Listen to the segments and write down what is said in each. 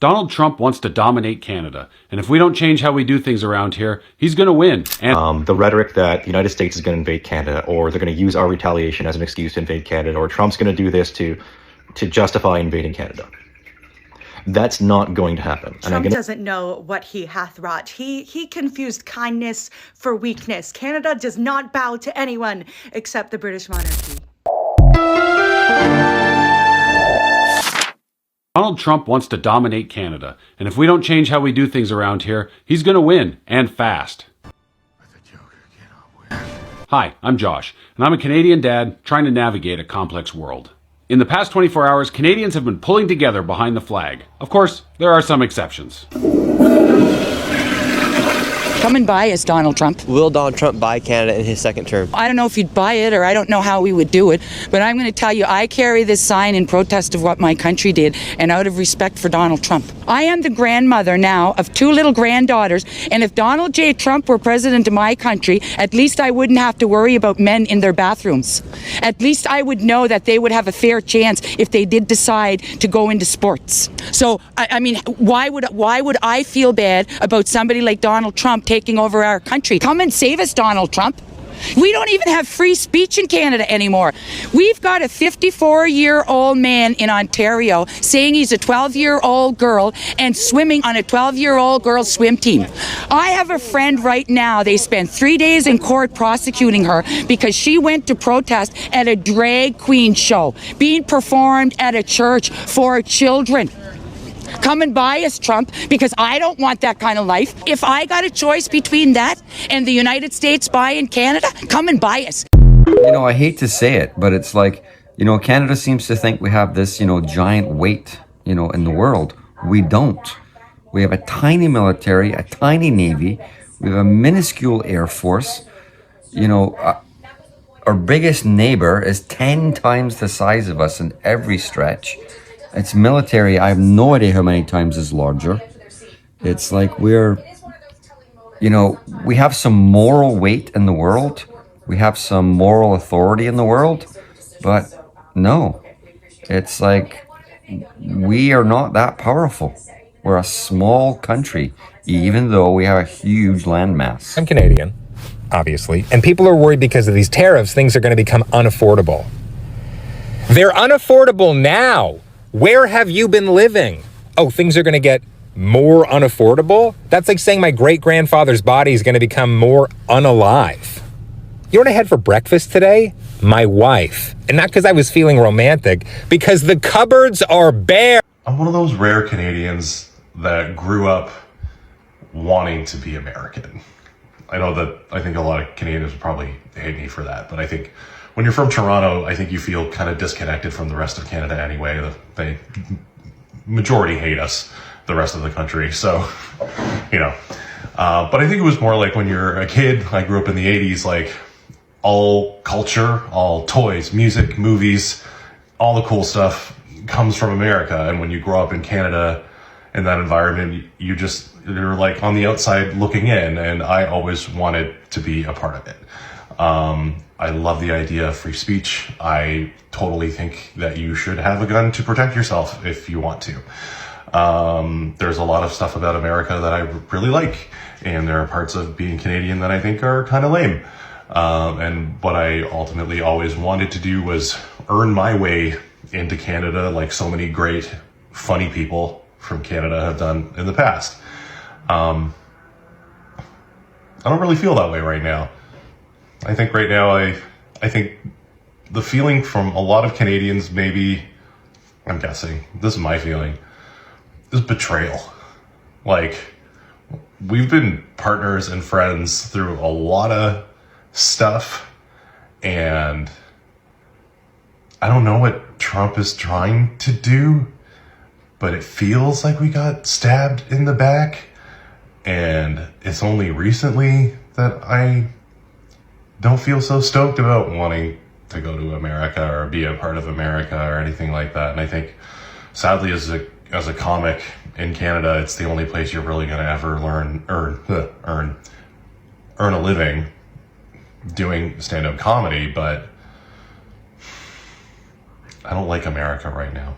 Donald Trump wants to dominate Canada, and if we don't change how we do things around here, he's going to win. And the rhetoric that the United States is going to invade Canada, or they're going to use our retaliation as an excuse to invade Canada, or Trump's going to do this to justify invading Canada. That's not going to happen. Trump doesn't know what he hath wrought. He confused kindness for weakness. Canada does not bow to anyone except the British monarchy. Donald Trump wants to dominate Canada, and if we don't change how we do things around here, he's going to win, and fast. Hi, I'm Josh, and I'm a Canadian dad trying to navigate a complex world. In the past 24 hours, Canadians have been pulling together behind the flag. Of course, there are some exceptions. Come and buy us, Donald Trump. Will Donald Trump buy Canada in his second term? I don't know if he'd buy it, or I don't know how we would do it, but I'm going to tell you, I carry this sign in protest of what my country did and out of respect for Donald Trump. I am the grandmother now of 2 little granddaughters, and if Donald J. Trump were president of my country, at least I wouldn't have to worry about men in their bathrooms. At least I would know that they would have a fair chance if they did decide to go into sports. So, I mean, why would I feel bad about somebody like Donald Trump taking over our country? Come and save us, Donald Trump. We don't even have free speech in Canada anymore. We've got a 54-year-old man in Ontario saying he's a 12-year-old girl and swimming on a 12-year-old girl's swim team. I have a friend right now, they spent 3 days in court prosecuting her because she went to protest at a drag queen show being performed at a church for children. Come and buy us, Trump, because I don't want that kind of life. If I got a choice between that and the United States buying Canada, come and buy us. You know, I hate to say it, but it's like, you know, Canada seems to think we have this, you know, giant weight, you know, in the world. We don't. We have a tiny military, a tiny navy. We have a minuscule air force. You know, our biggest neighbor is 10 times the size of us in every stretch. Its military, I have no idea how many times is larger. It's like we're, you know, we have some moral weight in the world. We have some moral authority in the world. But no, it's like we are not that powerful. We're a small country, even though we have a huge landmass. I'm Canadian, obviously, and people are worried because of these tariffs, things are going to become unaffordable. They're unaffordable now. Where have you been living? Oh, things are going to get more unaffordable? That's like saying my great-grandfather's body is going to become more unalive. You know what I had for breakfast today? My wife. And not because I was feeling romantic, because the cupboards are bare. I'm one of those rare Canadians that grew up wanting to be American. I know that I think a lot of Canadians would probably hate me for that, but I think when you're from Toronto, I think you feel kind of disconnected from the rest of Canada anyway. The majority hate us, the rest of the country. So, you know, but I think it was more like when you're a kid, I grew up in the 80s, like all culture, all toys, music, movies, all the cool stuff comes from America. And when you grow up in Canada, in that environment, you're like on the outside looking in, and I always wanted to be a part of it. I love the idea of free speech. I totally think that you should have a gun to protect yourself if you want to. There's a lot of stuff about America that I really like, and there are parts of being Canadian that I think are kind of lame. And what I ultimately always wanted to do was earn my way into Canada, like so many great, funny people from Canada have done in the past. I don't really feel that way right now. I think right now, I think the feeling from a lot of Canadians, maybe, I'm guessing, this is my feeling, is betrayal. Like, we've been partners and friends through a lot of stuff, and I don't know what Trump is trying to do, but it feels like we got stabbed in the back, and it's only recently that I don't feel so stoked about wanting to go to America or be a part of America or anything like that. And I think, sadly, as a comic in Canada, it's the only place you're really going to ever earn a living doing stand-up comedy. But I don't like America right now.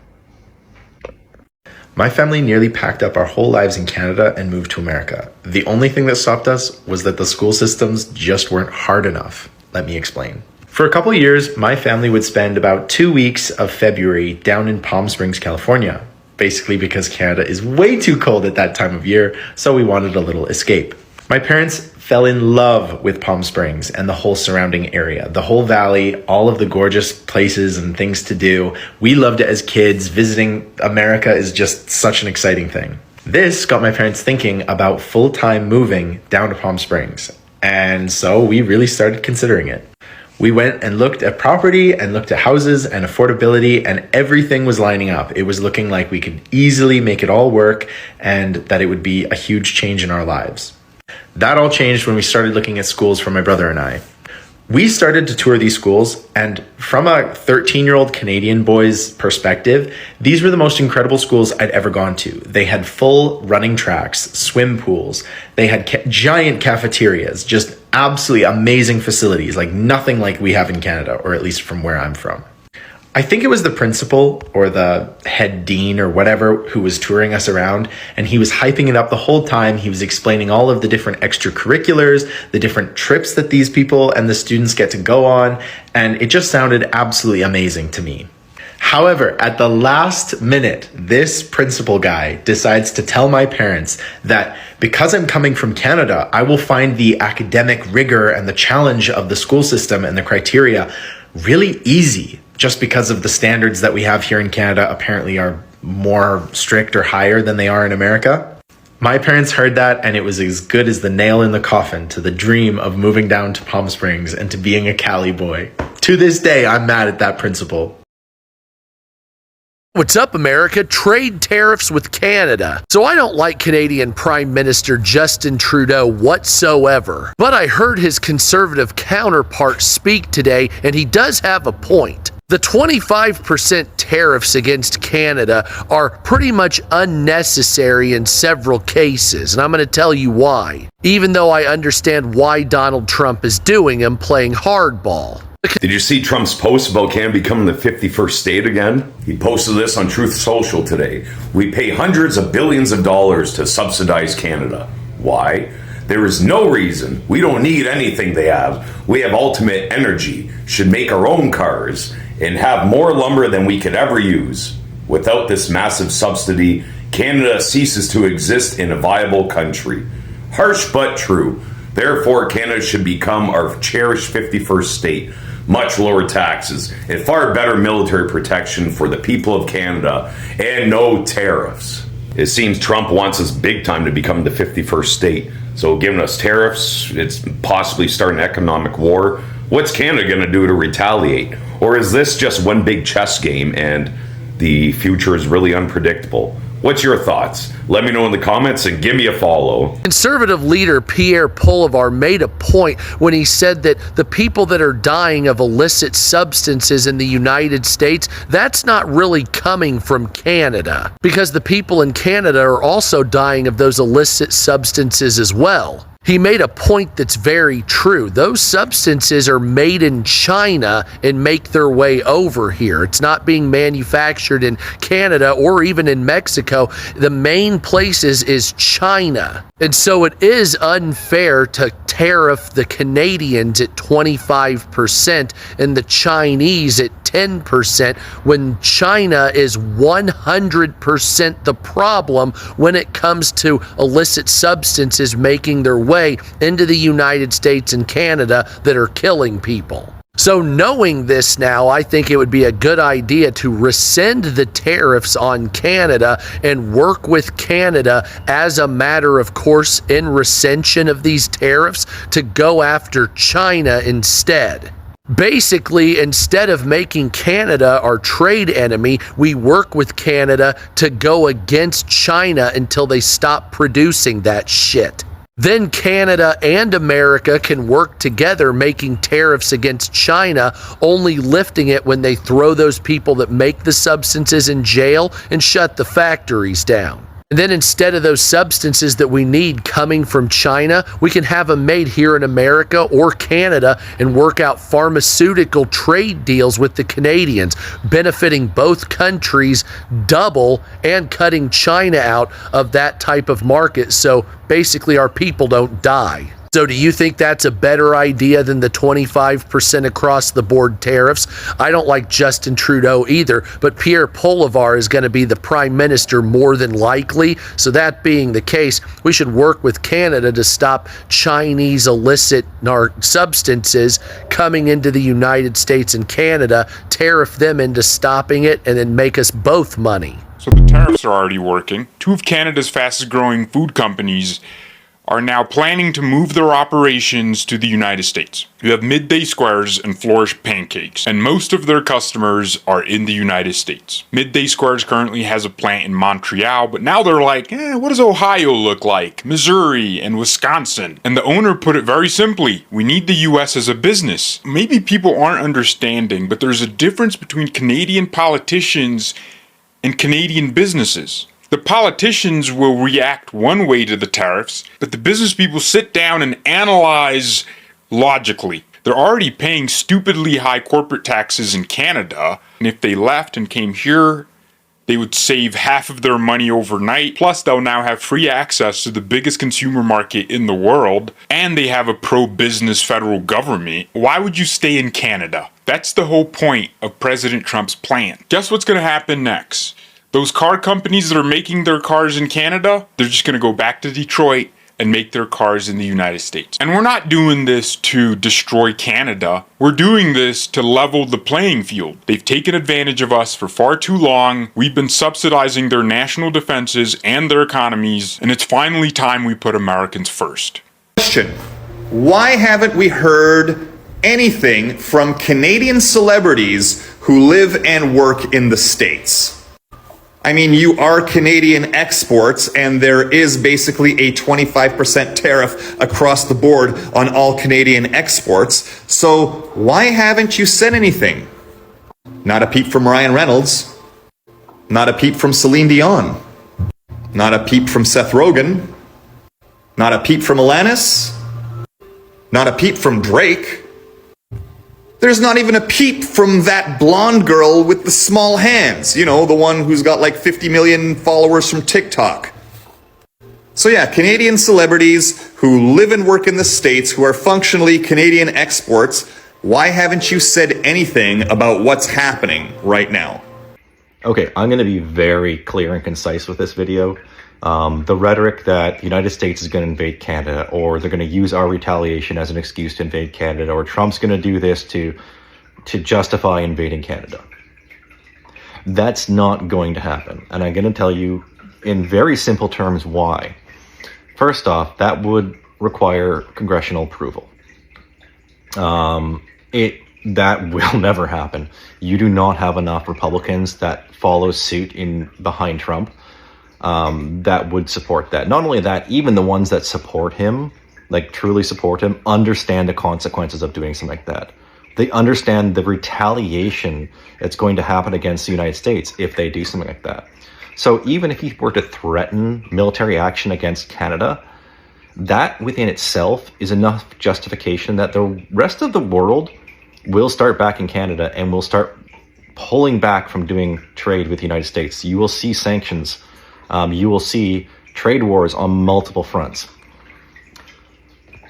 My family nearly packed up our whole lives in Canada and moved to America. The only thing that stopped us was that the school systems just weren't hard enough. Let me explain. For a couple years, my family would spend about 2 weeks of February down in Palm Springs, California. Basically because Canada is way too cold at that time of year, so we wanted a little escape. My parents fell in love with Palm Springs and the whole surrounding area, the whole valley, all of the gorgeous places and things to do. We loved it as kids. Visiting America is just such an exciting thing. This got my parents thinking about full-time moving down to Palm Springs, and so we really started considering it. We went and looked at property and looked at houses and affordability, and everything was lining up. It was looking like we could easily make it all work and that it would be a huge change in our lives. That all changed when we started looking at schools for my brother and I. We started to tour these schools, and from a 13-year-old Canadian boy's perspective, these were the most incredible schools I'd ever gone to. They had full running tracks, swim pools, they had giant cafeterias, just absolutely amazing facilities, like nothing like we have in Canada, or at least from where I'm from. I think it was the principal or the head dean or whatever who was touring us around, and he was hyping it up the whole time. He was explaining all of the different extracurriculars, the different trips that these people and the students get to go on, and it just sounded absolutely amazing to me. However, at the last minute, this principal guy decides to tell my parents that because I'm coming from Canada, I will find the academic rigor and the challenge of the school system and the criteria really easy, just because of the standards that we have here in Canada apparently are more strict or higher than they are in America. My parents heard that, and it was as good as the nail in the coffin to the dream of moving down to Palm Springs and to being a Cali boy. To this day, I'm mad at that principal. What's up, America? Trade tariffs with Canada. So I don't like Canadian Prime Minister Justin Trudeau whatsoever, but I heard his conservative counterpart speak today, and he does have a point. The 25% tariffs against Canada are pretty much unnecessary in several cases, and I'm going to tell you why, even though I understand why Donald Trump is doing them, playing hardball. Did you see Trump's post about Canada becoming the 51st state again? He posted this on Truth Social today. We pay hundreds of billions of dollars to subsidize Canada. Why? There is no reason. We don't need anything they have. We have ultimate energy, should make our own cars, and have more lumber than we could ever use. Without this massive subsidy, Canada ceases to exist in a viable country. Harsh but true. Therefore, Canada should become our cherished 51st state. Much lower taxes and far better military protection for the people of Canada, and no tariffs. It seems Trump wants us big time to become the 51st state. So giving us tariffs, it's possibly starting an economic war. What's Canada going to do to retaliate? Or is this just one big chess game and the future is really unpredictable? What's your thoughts? Let me know in the comments and give me a follow. Conservative leader Pierre Poilievre made a point when he said that the people that are dying of illicit substances in the United States, that's not really coming from Canada, because the people in Canada are also dying of those illicit substances as well. He made a point that's very true. Those substances are made in China and make their way over here. It's not being manufactured in Canada or even in Mexico. The main places is China. And so it is unfair to tariff the Canadians at 25% and the Chinese at 10% when China is 100% the problem when it comes to illicit substances making their way into the United States and Canada that are killing people. So knowing this now, I think it would be a good idea to rescind the tariffs on Canada and work with Canada as a matter of course in rescension of these tariffs to go after China instead. Basically, instead of making Canada our trade enemy, we work with Canada to go against China until they stop producing that shit. Then Canada and America can work together making tariffs against China, only lifting it when they throw those people that make the substances in jail and shut the factories down. And then instead of those substances that we need coming from China, we can have them made here in America or Canada and work out pharmaceutical trade deals with the Canadians, benefiting both countries double and cutting China out of that type of market. So basically our people don't die. So do you think that's a better idea than the 25% across the board tariffs? I don't like Justin Trudeau either, but Pierre Poilievre is going to be the prime minister more than likely. So that being the case, we should work with Canada to stop Chinese illicit substances coming into the United States and Canada, tariff them into stopping it, and then make us both money. So the tariffs are already working. Two of Canada's fastest growing food companies are now planning to move their operations to the United States. You have Midday Squares and Flourish Pancakes, and most of their customers are in the United States. Midday Squares currently has a plant in Montreal, but now they're like, what does Ohio look like? Missouri and Wisconsin. And the owner put it very simply, we need the US as a business. Maybe people aren't understanding, but there's a difference between Canadian politicians and Canadian businesses. The politicians will react one way to the tariffs, but the business people sit down and analyze logically. They're already paying stupidly high corporate taxes in Canada, and if they left and came here, they would save half of their money overnight. Plus, they'll now have free access to the biggest consumer market in the world, and they have a pro-business federal government. Why would you stay in Canada? That's the whole point of President Trump's plan. Guess what's going to happen next? Those car companies that are making their cars in Canada, they're just going to go back to Detroit and make their cars in the United States. And we're not doing this to destroy Canada. We're doing this to level the playing field. They've taken advantage of us for far too long. We've been subsidizing their national defenses and their economies, and it's finally time we put Americans first. Question: why haven't we heard anything from Canadian celebrities who live and work in the States? I mean, you are Canadian exports, and there is basically a 25% tariff across the board on all Canadian exports. So why haven't you said anything? Not a peep from Ryan Reynolds. Not a peep from Celine Dion. Not a peep from Seth Rogen. Not a peep from Alanis. Not a peep from Drake. There's not even a peep from that blonde girl with the small hands. You know, the one who's got like 50 million followers from TikTok. So yeah, Canadian celebrities who live and work in the States, who are functionally Canadian exports, why haven't you said anything about what's happening right now? Okay, I'm going to be very clear and concise with this video. The rhetoric that the United States is going to invade Canada, or they're going to use our retaliation as an excuse to invade Canada, or Trump's going to do this to justify invading Canada. That's not going to happen. And I'm going to tell you in very simple terms why. First off, that would require congressional approval. That will never happen. You do not have enough Republicans that follow suit behind Trump that would support that. Not only that, even the ones that support him, like truly support him, understand the consequences of doing something like that. They understand the retaliation that's going to happen against the United States if they do something like that. So even if he were to threaten military action against Canada, that within itself is enough justification that the rest of the world will start backing Canada and will start pulling back from doing trade with the United States. You will see sanctions. You will see trade wars on multiple fronts.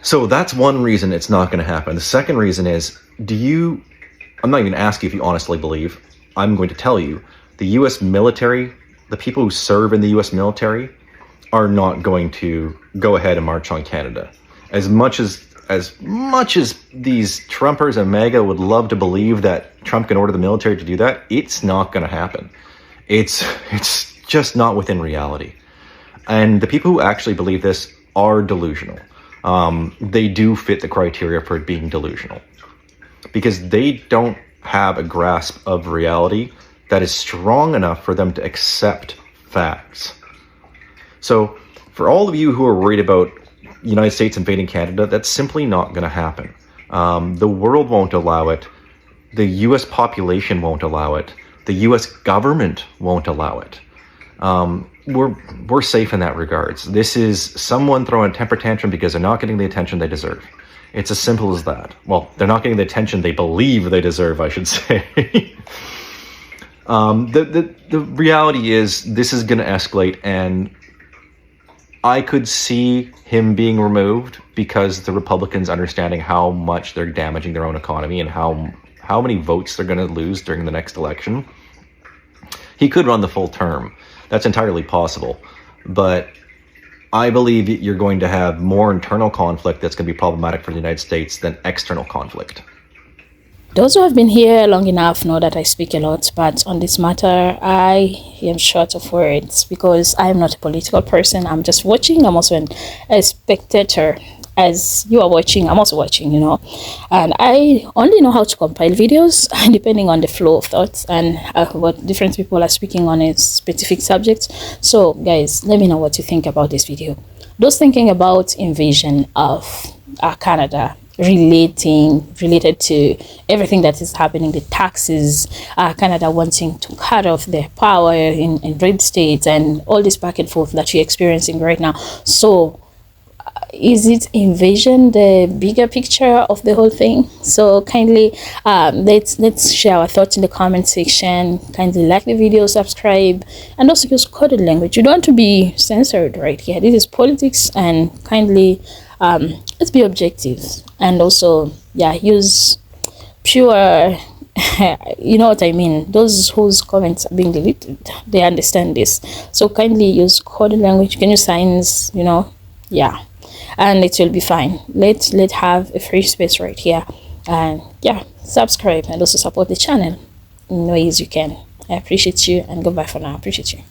So that's one reason it's not going to happen. The second reason is, I'm not even going to ask you if you honestly believe. I'm going to tell you, the U.S. military, the people who serve in the U.S. military are not going to go ahead and march on Canada. As much as these Trumpers and MAGA would love to believe that Trump can order the military to do that, it's not going to happen. It's just not within reality. And the people who actually believe this are delusional. They do fit the criteria for being delusional because they don't have a grasp of reality that is strong enough for them to accept facts. So for all of you who are worried about the United States invading Canada, that's simply not going to happen. The world won't allow it. The U.S. population won't allow it. The U.S. government won't allow it. we're safe in that regards. This is someone throwing a temper tantrum because they're not getting the attention they deserve. It's as simple as that. Well, they're not getting the attention they believe they deserve, I should say. The reality is this is going to escalate, and I could see him being removed because the Republicans understanding how much they're damaging their own economy and how many votes they're going to lose during the next election. He could run the full term. That's entirely possible. But I believe you're going to have more internal conflict that's going to be problematic for the United States than external conflict. Those who have been here long enough know that I speak a lot, but on this matter, I am short of words because I am not a political person. I'm just watching. I'm also a spectator. As you are watching, I'm also watching, and I only know how to compile videos depending on the flow of thoughts and what different people are speaking on a specific subject. So guys, let me know what you think about this video. Those thinking about invasion of Canada, related to everything that is happening, the taxes, Canada wanting to cut off their power in red states, and all this back and forth that you're experiencing right now. So is it invasion the bigger picture of the whole thing? So kindly let's share our thoughts in the comment section. Kindly like the video, subscribe, and also use coded language. You don't want to be censored right here. This is politics, and kindly let's be objective, and also use pure you know what I mean. Those whose comments are being deleted, they understand this. So kindly use coded language. Can use signs, and it will be fine. Let's have a free space right here, and subscribe and also support the channel in ways you can. I appreciate you, and goodbye for now. I appreciate you.